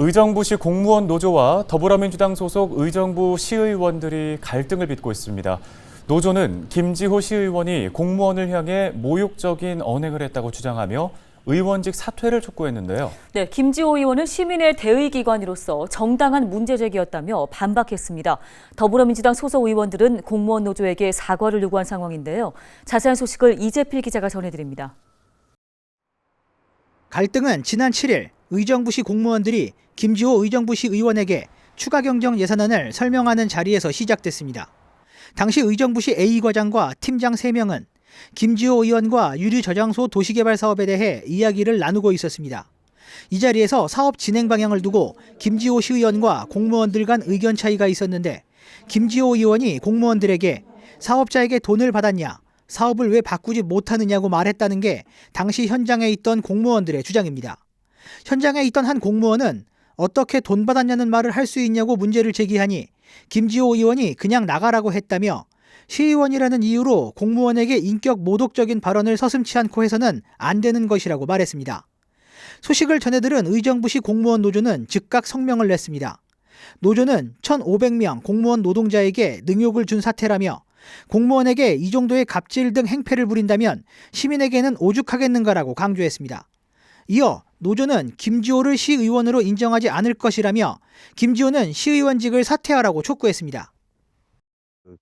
의정부시 공무원 노조와 더불어민주당 소속 의정부 시의원들이 갈등을 빚고 있습니다. 노조는 김지호 시의원이 공무원을 향해 모욕적인 언행을 했다고 주장하며 의원직 사퇴를 촉구했는데요. 네, 김지호 의원은 시민의 대의기관으로서 정당한 문제제기였다며 반박했습니다. 더불어민주당 소속 의원들은 공무원 노조에게 사과를 요구한 상황인데요. 자세한 소식을 이재필 기자가 전해드립니다. 갈등은 지난 7일 의정부시 공무원들이 김지호 의정부시 의원에게 추가 경정 예산안을 설명하는 자리에서 시작됐습니다. 당시 의정부시 A 과장과 팀장 3명은 김지호 의원과 유류저장소 도시개발 사업에 대해 이야기를 나누고 있었습니다. 이 자리에서 사업 진행 방향을 두고 김지호 시의원과 공무원들 간 의견 차이가 있었는데 김지호 의원이 공무원들에게 사업자에게 돈을 받았냐, 사업을 왜 바꾸지 못하느냐고 말했다는 게 당시 현장에 있던 공무원들의 주장입니다. 현장에 있던 한 공무원은 어떻게 돈 받았냐는 말을 할 수 있냐고 문제를 제기하니 김지호 의원이 그냥 나가라고 했다며 시의원이라는 이유로 공무원에게 인격 모독적인 발언을 서슴지 않고 해서는 안 되는 것이라고 말했습니다. 소식을 전해들은 의정부시 공무원 노조는 즉각 성명을 냈습니다. 노조는 1,500명 공무원 노동자에게 능욕을 준 사태라며 공무원에게 이 정도의 갑질 등 행패를 부린다면 시민에게는 오죽하겠는가라고 강조했습니다. 이어 노조는 김지호를 시의원으로 인정하지 않을 것이라며 김지호는 시의원직을 사퇴하라고 촉구했습니다.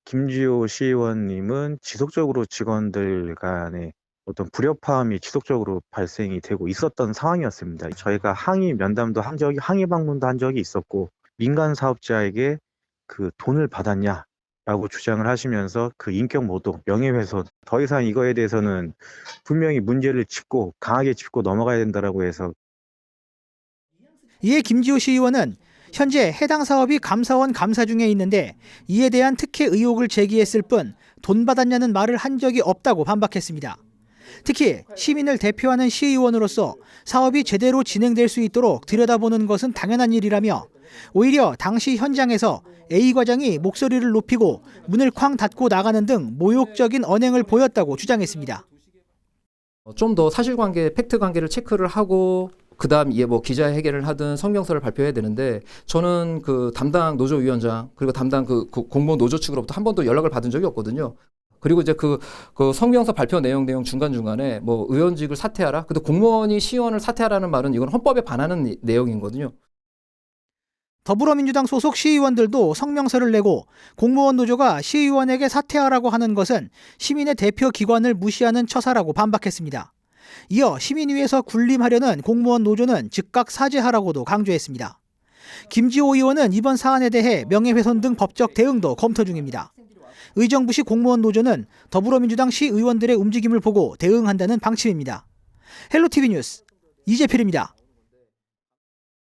김지호 시의원님은 지속적으로 직원들 간의 어떤 불협화음이 지속적으로 발생이 되고 있었던 상황이었습니다. 저희가 항의 면담도 한 적이, 항의 방문도 한 적이 있었고, 민간 사업자에게 그 돈을 받았냐라고 주장을 하시면서 그 인격 모독, 명예훼손, 더 이상 이거에 대해서는 분명히 문제를 짚고 강하게 짚고 넘어가야 된다라고 해서. 이에 김지호 시의원은 현재 해당 사업이 감사원 감사 중에 있는데 이에 대한 특혜 의혹을 제기했을 뿐 돈 받았냐는 말을 한 적이 없다고 반박했습니다. 특히 시민을 대표하는 시의원으로서 사업이 제대로 진행될 수 있도록 들여다보는 것은 당연한 일이라며 오히려 당시 현장에서 A 과장이 목소리를 높이고 문을 쾅 닫고 나가는 등 모욕적인 언행을 보였다고 주장했습니다. 좀 더 사실관계, 팩트관계를 체크를 하고 그다음 이에 뭐 기자회견을 하든 성명서를 발표해야 되는데 저는 그 담당 노조위원장 그리고 담당 그 공무원 노조 측으로부터 한 번도 연락을 받은 적이 없거든요. 그리고 이제 그 성명서 발표 내용 중간중간에 뭐 의원직을 사퇴하라. 근데 공무원이 시의원을 사퇴하라는 말은 이건 헌법에 반하는 내용이거든요. 더불어민주당 소속 시의원들도 성명서를 내고 공무원 노조가 시의원에게 사퇴하라고 하는 것은 시민의 대표 기관을 무시하는 처사라고 반박했습니다. 이어 시민위에서 군림하려는 공무원 노조는 즉각 사죄하라고도 강조했습니다. 김지호 의원은 이번 사안에 대해 명예훼손 등 법적 대응도 검토 중입니다. 의정부시 공무원 노조는 더불어민주당 시의원들의 움직임을 보고 대응한다는 방침입니다. 헬로티비 뉴스 이재필입니다.